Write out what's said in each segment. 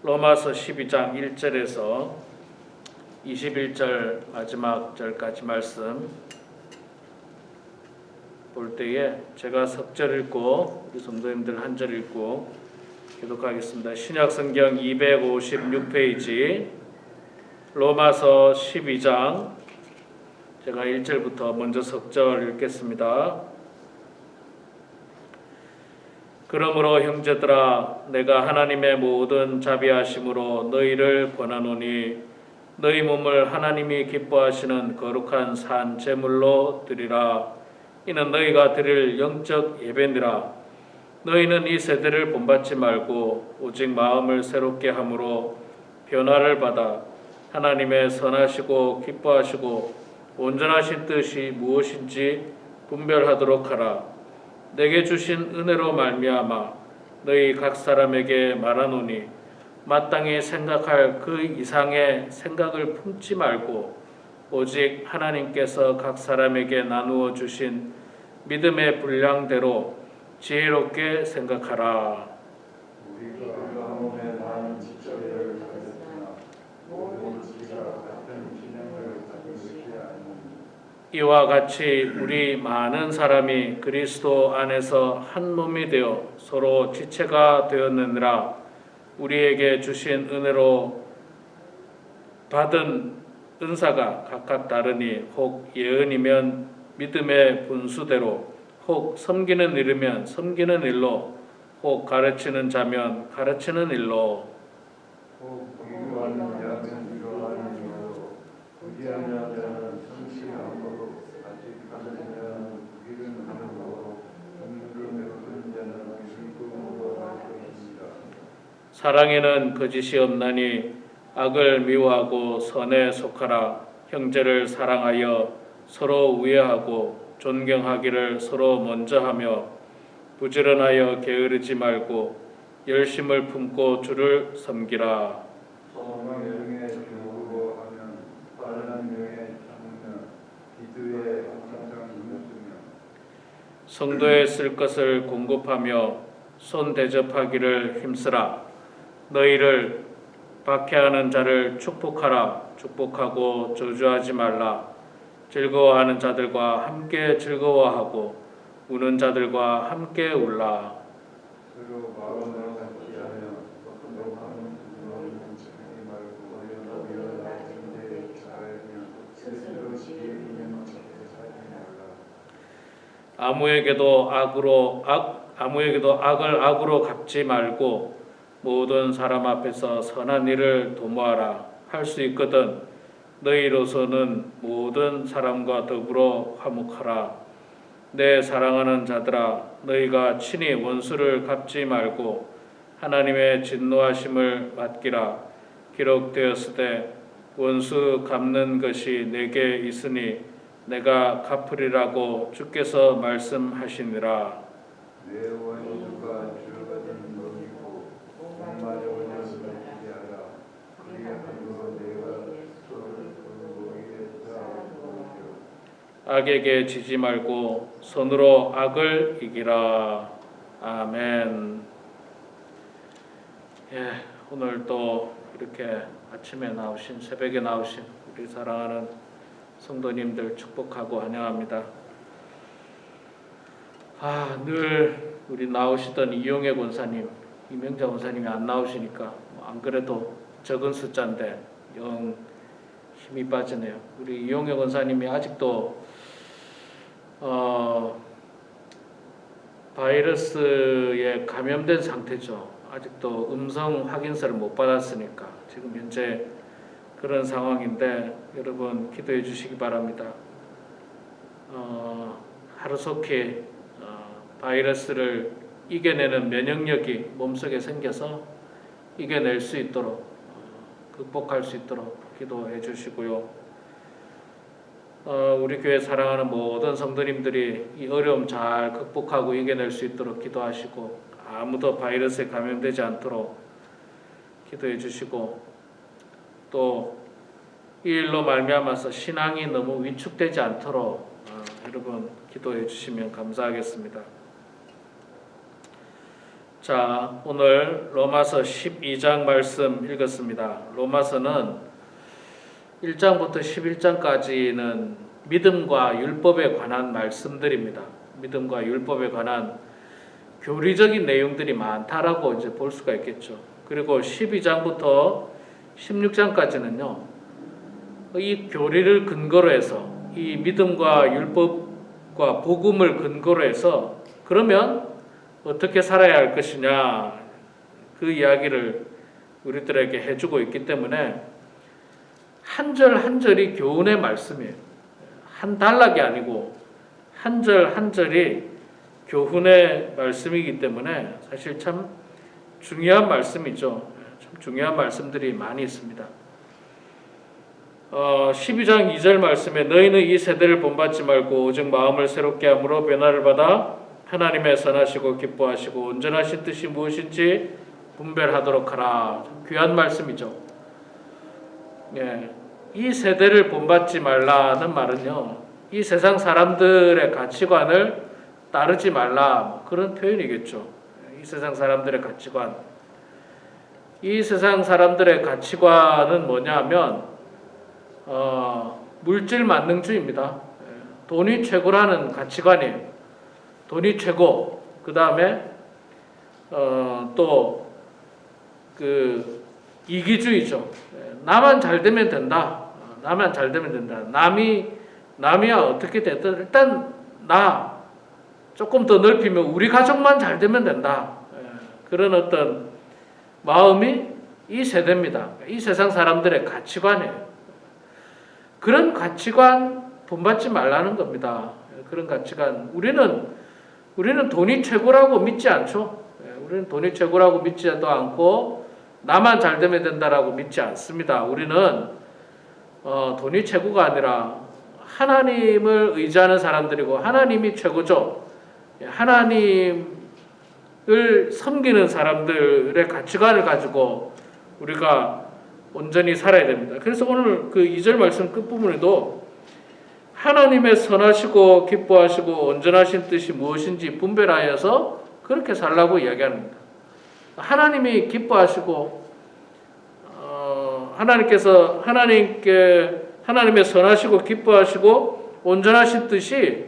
로마서 12장 1절에서 21절 마지막 절까지 말씀 볼 때에 제가 석 절 읽고 우리 성도님들 한 절 읽고 기독하겠습니다. 신약성경 256페이지 로마서 12장 제가 1절부터 먼저 석 절 읽겠습니다. 그러므로 형제들아 내가 하나님의 모든 자비하심으로 너희를 권하노니 너희 몸을 하나님이 기뻐하시는 거룩한 산 제물로 드리라. 이는 너희가 드릴 영적 예배니라. 너희는 이 세대를 본받지 말고 오직 마음을 새롭게 함으로 변화를 받아 하나님의 선하시고 기뻐하시고 온전하신 뜻이 무엇인지 분별하도록 하라. 내게 주신 은혜로 말미암아 너희 각 사람에게 말하노니 마땅히 생각할 그 이상의 생각을 품지 말고 오직 하나님께서 각 사람에게 나누어 주신 믿음의 분량대로 지혜롭게 생각하라. 우리가 몸에 많은 지체를 가졌으나 모든 지체가 같은 진행을 가진 것이 아니니 이와 같이 우리 많은 사람이 그리스도 안에서 한 몸이 되어 서로 지체가 되었느니라. 우리에게 주신 은혜로 받은 은사가 각각 다르니 혹 예언이면 믿음의 분수대로, 혹 섬기는 일이면 섬기는 일로, 혹 가르치는 자면 가르치는 일로, 혹 위로하는 자는 위로하는 일로 부귀한 자는 성실한 거로 아직 가는 자는 부귀를 하는 거로 긍휼을 베푸는 자는 즐거움으로 할 것입니다. 사랑에는 거짓이 없나니 악을 미워하고 선에 속하라. 형제를 사랑하여 서로 우애하고 존경하기를 서로 먼저 하며 부지런하여 게으르지 말고 열심을 품고 주를 섬기라. 성령에 주고 하면 빠른 명에 참으며 기도에 항상 힘쓰며 성도에 쓸 것을 공급하며 손 대접하기를 힘쓰라. 너희를 박해하는 자를 축복하라. 축복하고 저주하지 말라. 즐거워하는 자들과 함께 즐거워하고 우는 자들과 함께 울라. 서로 마음을 같이 하며 녹하는 부모는 참지 말고 오히려 나중에 잘하며 스스로 지혜 있는 척해 살지 말라. 아무에게도 악을 악으로 갚지 말고 모든 사람 앞에서 선한 일을 도모하라. 할 수 있거든 너희로서는 모든 사람과 더불어 화목하라. 내 사랑하는 자들아 너희가 친히 원수를 갚지 말고 하나님의 진노하심을 맡기라. 기록되었으되 원수 갚는 것이 내게 있으니 내가 갚으리라고 주께서 말씀하시니라. 내 원수가 주거든 너희고 목마저 원수를 기대하라. 그리하므로 내가 서를 너희에 쌓아두리라. 악에게 지지 말고 선으로 악을 이기라. 아멘. 오늘 또 이렇게 아침에 나오신 새벽에 나오신 우리 사랑하는 성도님들 축복하고 환영합니다. 늘 우리 나오시던 이용혜 권사님, 이명자 권사님이 안 나오시니까 안 그래도 적은 숫자인데 영 힘이 빠지네요. 우리 이용혜 권사님이 아직도 바이러스에 감염된 상태죠. 아직도 음성 확인서를 못 받았으니까 지금 현재 그런 상황인데 여러분 기도해 주시기 바랍니다. 하루속히 바이러스를 이겨내는 면역력이 몸속에 생겨서 이겨낼 수 있도록 극복할 수 있도록 기도해 주시고요. 우리 교회 사랑하는 모든 성도님들이 이 어려움 잘 극복하고 이겨낼 수 있도록 기도하시고 아무도 바이러스에 감염되지 않도록 기도해 주시고 또 이 일로 말미암아서 신앙이 너무 위축되지 않도록 여러분 기도해 주시면 감사하겠습니다. 자, 오늘 로마서 12장 말씀 읽었습니다. 로마서는 1장부터 11장까지는 믿음과 율법에 관한 말씀들입니다. 믿음과 율법에 관한 교리적인 내용들이 많다라고 이제 볼 수가 있겠죠. 그리고 12장부터 16장까지는요, 이 교리를 근거로 해서, 이 믿음과 율법과 복음을 근거로 해서, 그러면 어떻게 살아야 할 것이냐, 그 이야기를 우리들에게 해주고 있기 때문에 한 절 한 절이 교훈의 말씀이에요. 한 단락이 아니고 한 절 한 절이 교훈의 말씀이기 때문에 사실 참 중요한 말씀이죠. 참 중요한 말씀들이 많이 있습니다. 12장 2절 말씀에 너희는 이 세대를 본받지 말고 오직 마음을 새롭게 함으로 변화를 받아 하나님의 선하시고 기뻐하시고 온전하신 뜻이 무엇인지 분별하도록 하라. 귀한 말씀이죠. 예, 이 세대를 본받지 말라는 말은요, 이 세상 사람들의 가치관을 따르지 말라, 그런 표현이겠죠. 이 세상 사람들의 가치관. 이 세상 사람들의 가치관은 뭐냐면 물질 만능주의입니다. 돈이 최고라는 가치관이에요. 돈이 최고. 그 다음에 또 그 이기주의죠. 나만 잘 되면 된다. 나만 잘 되면 된다. 남이야 어떻게 됐든 일단 나 조금 더 넓히면 우리 가족만 잘 되면 된다. 그런 어떤 마음이 이 세대입니다. 이 세상 사람들의 가치관이에요. 그런 가치관 본받지 말라는 겁니다. 그런 가치관. 우리는 돈이 최고라고 믿지 않죠. 우리는 돈이 최고라고 믿지도 않고 나만 잘 되면 된다라고 믿지 않습니다. 우리는 돈이 최고가 아니라 하나님을 의지하는 사람들이고 하나님이 최고죠. 하나님을 섬기는 사람들의 가치관을 가지고 우리가 온전히 살아야 됩니다. 그래서 오늘 그 2절 말씀 끝부분에도 하나님의 선하시고 기뻐하시고 온전하신 뜻이 무엇인지 분별하여서 그렇게 살라고 이야기합니다. 하나님이 기뻐하시고 하나님의 선하시고 기뻐하시고 온전하신 뜻이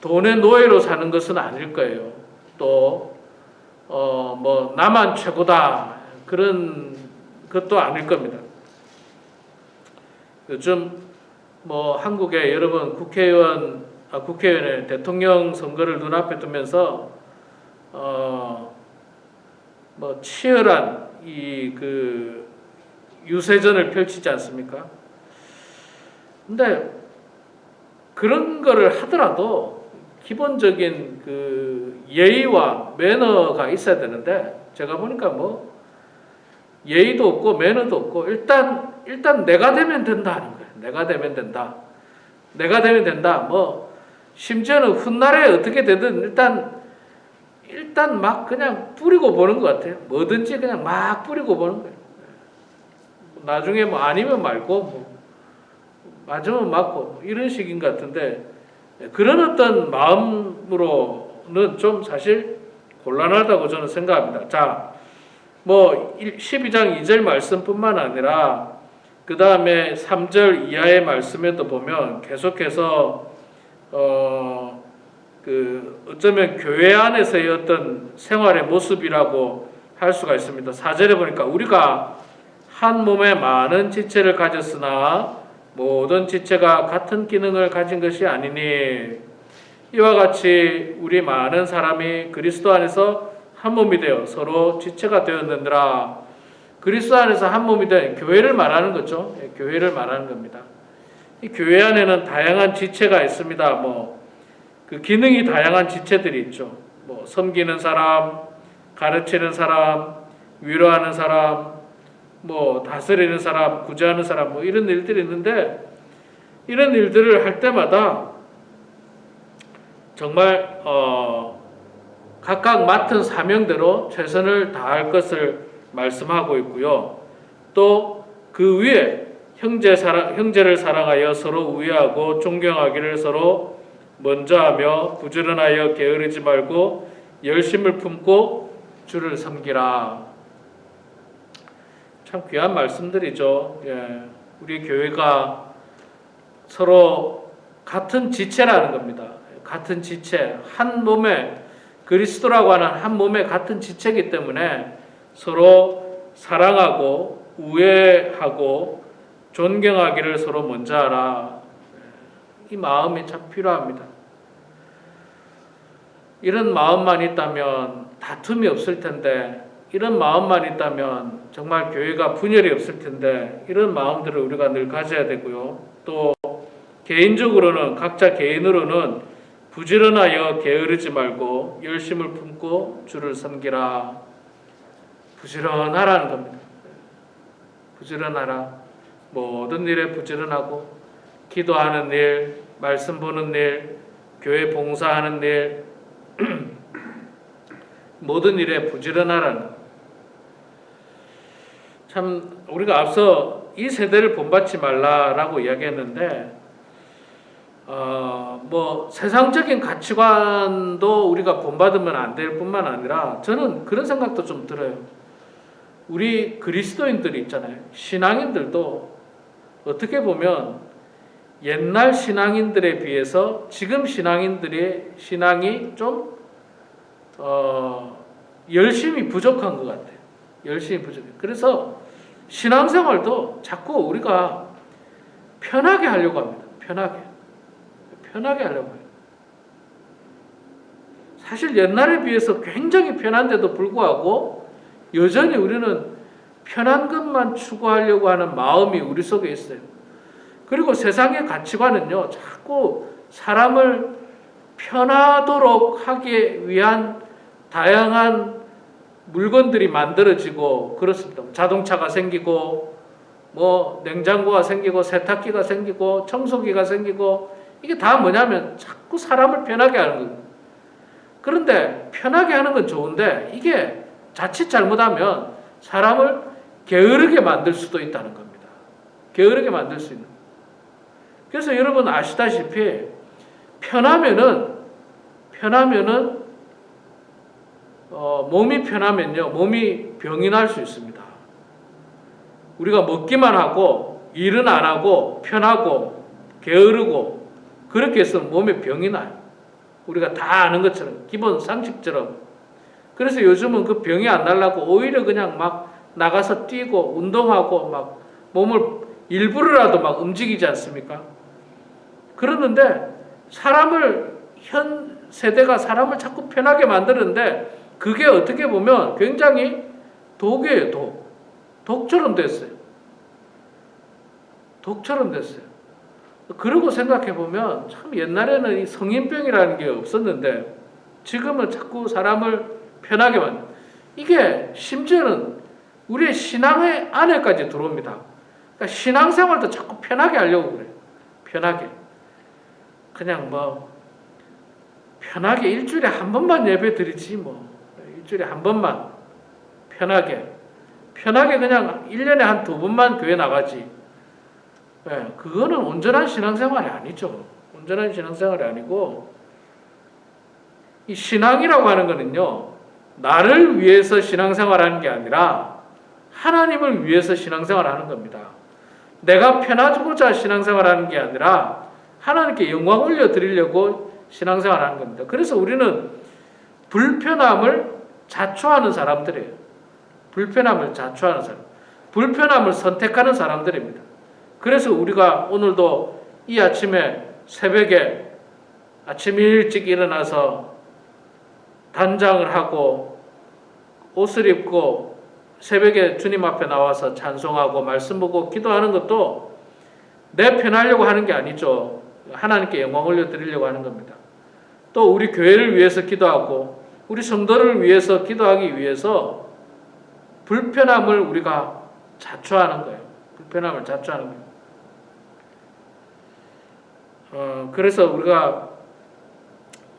돈의 노예로 사는 것은 아닐 거예요. 또 뭐 나만 최고다 그런 것도 아닐 겁니다. 요즘 뭐 한국의 여러분 국회의원의 대통령 선거를 눈앞에 두면서 뭐 치열한 이 그 유세전을 펼치지 않습니까? 근데 그런 거를 하더라도 기본적인 그 예의와 매너가 있어야 되는데 제가 보니까 뭐 예의도 없고 매너도 없고 일단 내가 되면 된다는 거예요. 내가 되면 된다. 내가 되면 된다. 뭐 심지어는 훗날에 어떻게 되든 일단 막 그냥 뿌리고 보는 것 같아요. 뭐든지 그냥 막 뿌리고 보는 거예요. 나중에 뭐 아니면 말고 뭐 맞으면 맞고 뭐 이런 식인 것 같은데 그런 어떤 마음으로는 좀 사실 곤란하다고 저는 생각합니다. 자, 뭐 12장 2절 말씀뿐만 아니라 그 다음에 3절 이하의 말씀에도 보면 계속해서 어쩌면 교회 안에서의 어떤 생활의 모습이라고 할 수가 있습니다. 4절에 보니까 우리가 한 몸에 많은 지체를 가졌으나 모든 지체가 같은 기능을 가진 것이 아니니 이와 같이 우리 많은 사람이 그리스도 안에서 한 몸이 되어 서로 지체가 되었느니라. 그리스도 안에서 한 몸이 된 교회를 말하는 거죠. 교회를 말하는 겁니다. 이 교회 안에는 다양한 지체가 있습니다. 뭐 그 기능이 다양한 지체들이 있죠. 뭐 섬기는 사람, 가르치는 사람, 위로하는 사람, 뭐 다스리는 사람, 구제하는 사람, 뭐 이런 일들이 있는데 이런 일들을 할 때마다 정말 각각 맡은 사명대로 최선을 다할 것을 말씀하고 있고요. 또 그 위에 형제를 사랑하여 서로 우애하고 존경하기를 서로 먼저 하며 부지런하여 게으르지 말고 열심을 품고 주를 섬기라. 참 귀한 말씀들이죠. 예, 우리 교회가 서로 같은 지체라는 겁니다. 같은 지체, 한 몸에 그리스도라고 하는 한 몸의 같은 지체이기 때문에 서로 사랑하고 우애하고 존경하기를 서로 먼저 하라. 이 마음이 참 필요합니다. 이런 마음만 있다면 다툼이 없을 텐데, 이런 마음만 있다면 정말 교회가 분열이 없을 텐데, 이런 마음들을 우리가 늘 가져야 되고요. 또 개인적으로는, 각자 개인으로는 부지런하여 게으르지 말고 열심을 품고 주를 섬기라. 부지런하라는 겁니다. 부지런하라. 모든 일에 부지런하고, 기도하는 일, 말씀 보는 일, 교회 봉사하는 일, 모든 일에 부지런하라는. 참 우리가 앞서 이 세대를 본받지 말라라고 이야기했는데, 뭐 세상적인 가치관도 우리가 본받으면 안 될 뿐만 아니라, 저는 그런 생각도 좀 들어요. 우리 그리스도인들이 있잖아요. 신앙인들도 어떻게 보면 옛날 신앙인들에 비해서 지금 신앙인들의 신앙이 좀 열심히 부족한 것 같아요. 열심히 부족해요. 그래서 신앙생활도 자꾸 우리가 편하게 하려고 합니다. 편하게 하려고 해요. 사실 옛날에 비해서 굉장히 편한데도 불구하고 여전히 우리는 편한 것만 추구하려고 하는 마음이 우리 속에 있어요. 그리고 세상의 가치관은요, 자꾸 사람을 편하도록 하기 위한 다양한 물건들이 만들어지고 그렇습니다. 자동차가 생기고, 뭐 냉장고가 생기고, 세탁기가 생기고, 청소기가 생기고, 이게 다 뭐냐면 자꾸 사람을 편하게 하는 거예요. 그런데 편하게 하는 건 좋은데, 이게 자칫 잘못하면 사람을 게으르게 만들 수도 있다는 겁니다. 게으르게 만들 수 있는. 그래서 여러분 아시다시피 편하면은 몸이 편하면요, 몸이 병이 날 수 있습니다. 우리가 먹기만 하고 일은 안 하고 편하고 게으르고 그렇게 해서 몸에 병이 나요. 우리가 다 아는 것처럼, 기본 상식처럼. 그래서 요즘은 그 병이 안 나려고 오히려 그냥 막 나가서 뛰고 운동하고 막 몸을 일부러라도 막 움직이지 않습니까? 그러는데 현 세대가 사람을 자꾸 편하게 만드는데, 그게 어떻게 보면 굉장히 독이에요. 독처럼 됐어요. 그러고 생각해 보면 참 옛날에는 이 성인병이라는 게 없었는데 지금은 자꾸 사람을 편하게 만들. 이게 심지어는 우리의 신앙의 안에까지 들어옵니다. 그러니까 신앙생활도 자꾸 편하게 하려고 그래요. 편하게. 그냥 뭐 편하게 일주일에 한 번만 예배 드리지 뭐. 일주일에 한 번만 편하게 그냥 1년에 한 2번만 교회 나가지. 네, 그거는 온전한 신앙생활이 아니죠. 온전한 신앙생활이 아니고, 이 신앙이라고 하는 거는요, 나를 위해서 신앙생활하는 게 아니라 하나님을 위해서 신앙생활하는 겁니다. 내가 편하고자 신앙생활하는 게 아니라 하나님께 영광 올려드리려고 신앙생활하는 겁니다. 그래서 우리는 불편함을 자초하는 사람들이에요. 불편함을 선택하는 사람들입니다. 그래서 우리가 오늘도 이 아침에 새벽에 아침 일찍 일어나서 단장을 하고 옷을 입고 새벽에 주님 앞에 나와서 찬송하고 말씀 보고 기도하는 것도 내 편하려고 하는 게 아니죠. 하나님께 영광 올려드리려고 하는 겁니다. 또 우리 교회를 위해서 기도하고 우리 성도를 위해서 기도하기 위해서 불편함을 우리가 자초하는 거예요. 그래서 우리가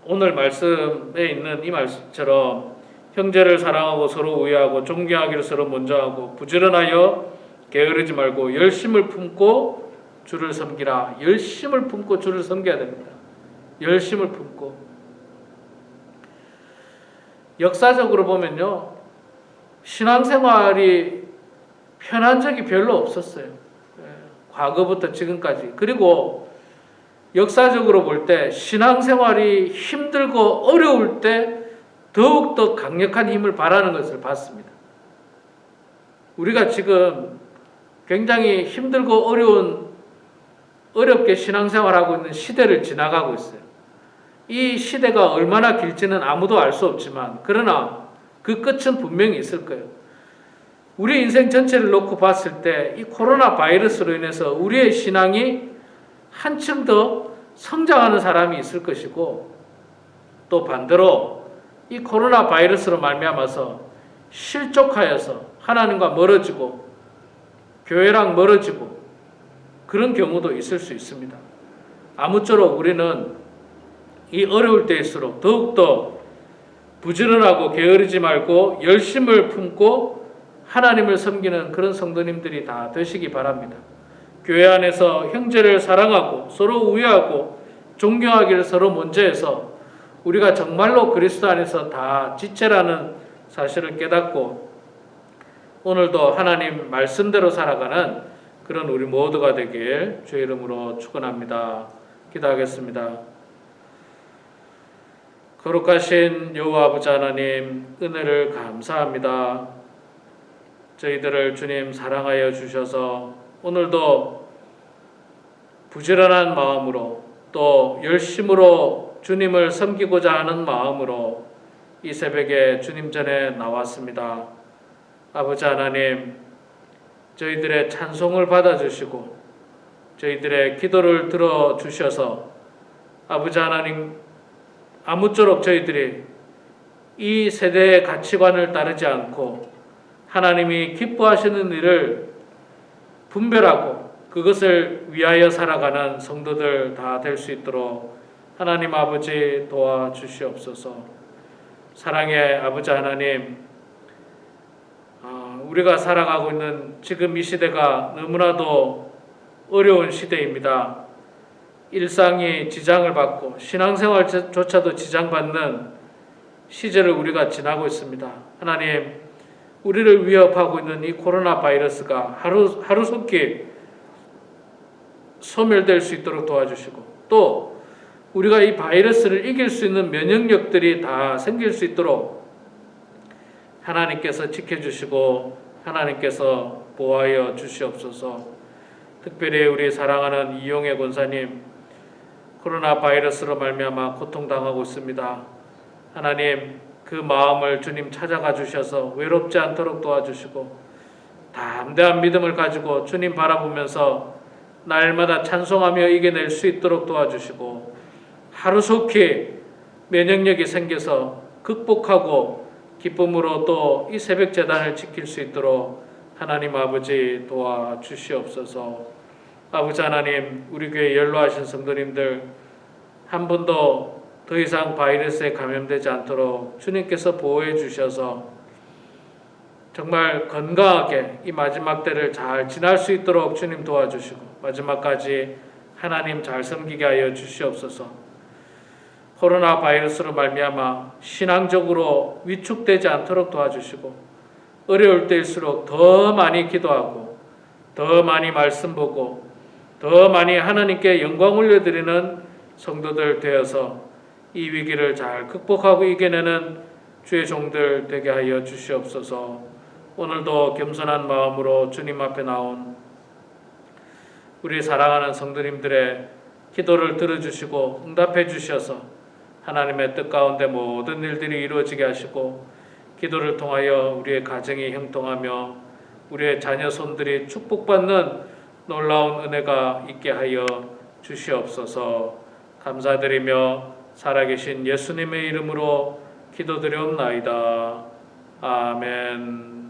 오늘 말씀에 있는 이 말씀처럼 형제를 사랑하고 서로 우애하고 존경하기를 서로 먼저 하고 부지런하여 게으르지 말고 열심을 품고 주를 섬기라. 열심을 품고 주를 섬겨야 됩니다. 열심을 품고. 역사적으로 보면요, 신앙생활이 편한 적이 별로 없었어요. 과거부터 지금까지. 그리고 역사적으로 볼 때 신앙생활이 힘들고 어려울 때 더욱더 강력한 힘을 발하는 것을 봤습니다. 우리가 지금 굉장히 힘들고 어렵게 신앙생활하고 있는 시대를 지나가고 있어요. 이 시대가 얼마나 길지는 아무도 알 수 없지만 그러나 그 끝은 분명히 있을 거예요. 우리 인생 전체를 놓고 봤을 때 이 코로나 바이러스로 인해서 우리의 신앙이 한층 더 성장하는 사람이 있을 것이고 또 반대로 이 코로나 바이러스로 말미암아서 실족하여서 하나님과 멀어지고 교회랑 멀어지고 그런 경우도 있을 수 있습니다. 아무쪼록 우리는 이 어려울 때일수록 더욱더 부지런하고 게으르지 말고 열심을 품고 하나님을 섬기는 그런 성도님들이 다 되시기 바랍니다. 교회 안에서 형제를 사랑하고 서로 우애하고 존경하기를 서로 먼저해서 우리가 정말로 그리스도 안에서 다 지체라는 사실을 깨닫고 오늘도 하나님 말씀대로 살아가는 그런 우리 모두가 되길 주의 이름으로 축원합니다. 기도하겠습니다. 거룩하신 여호와 아버지 하나님, 은혜를 감사합니다. 저희들을 주님 사랑하여 주셔서 오늘도 부지런한 마음으로 또 열심으로 주님을 섬기고자 하는 마음으로 이 새벽에 주님 전에 나왔습니다. 아버지 하나님, 저희들의 찬송을 받아주시고 저희들의 기도를 들어주셔서 아버지 하나님, 아무쪼록 저희들이 이 세대의 가치관을 따르지 않고 하나님이 기뻐하시는 일을 분별하고 그것을 위하여 살아가는 성도들 다 될 수 있도록 하나님 아버지 도와주시옵소서. 사랑의 아버지 하나님, 우리가 살아가고 있는 지금 이 시대가 너무나도 어려운 시대입니다. 일상이 지장을 받고 신앙생활조차도 지장받는 시절을 우리가 지나고 있습니다. 하나님, 우리를 위협하고 있는 이 코로나 바이러스가 하루속히 소멸될 수 있도록 도와주시고 또 우리가 이 바이러스를 이길 수 있는 면역력들이 다 생길 수 있도록 하나님께서 지켜주시고 하나님께서 보호하여 주시옵소서. 특별히 우리 사랑하는 이용혜 권사님, 코로나 바이러스로 말미암아 고통당하고 있습니다. 하나님, 그 마음을 주님 찾아가 주셔서 외롭지 않도록 도와주시고 담대한 믿음을 가지고 주님 바라보면서 날마다 찬송하며 이겨낼 수 있도록 도와주시고 하루속히 면역력이 생겨서 극복하고 기쁨으로 또 이 새벽 제단을 지킬 수 있도록 하나님 아버지 도와주시옵소서. 아버지 하나님, 우리 교회 연로하신 성도님들 한 분도 더 이상 바이러스에 감염되지 않도록 주님께서 보호해 주셔서 정말 건강하게 이 마지막 때를 잘 지날 수 있도록 주님 도와주시고 마지막까지 하나님 잘 섬기게 하여 주시옵소서. 코로나 바이러스로 말미암아 신앙적으로 위축되지 않도록 도와주시고 어려울 때일수록 더 많이 기도하고 더 많이 말씀 보고 더 많이 하나님께 영광 올려드리는 성도들 되어서 이 위기를 잘 극복하고 이겨내는 주의 종들 되게 하여 주시옵소서. 오늘도 겸손한 마음으로 주님 앞에 나온 우리 사랑하는 성도님들의 기도를 들어주시고 응답해 주셔서 하나님의 뜻 가운데 모든 일들이 이루어지게 하시고 기도를 통하여 우리의 가정이 형통하며 우리의 자녀 손들이 축복받는 놀라운 은혜가 있게 하여 주시옵소서. 감사드리며 살아계신 예수님의 이름으로 기도드리옵나이다. 아멘.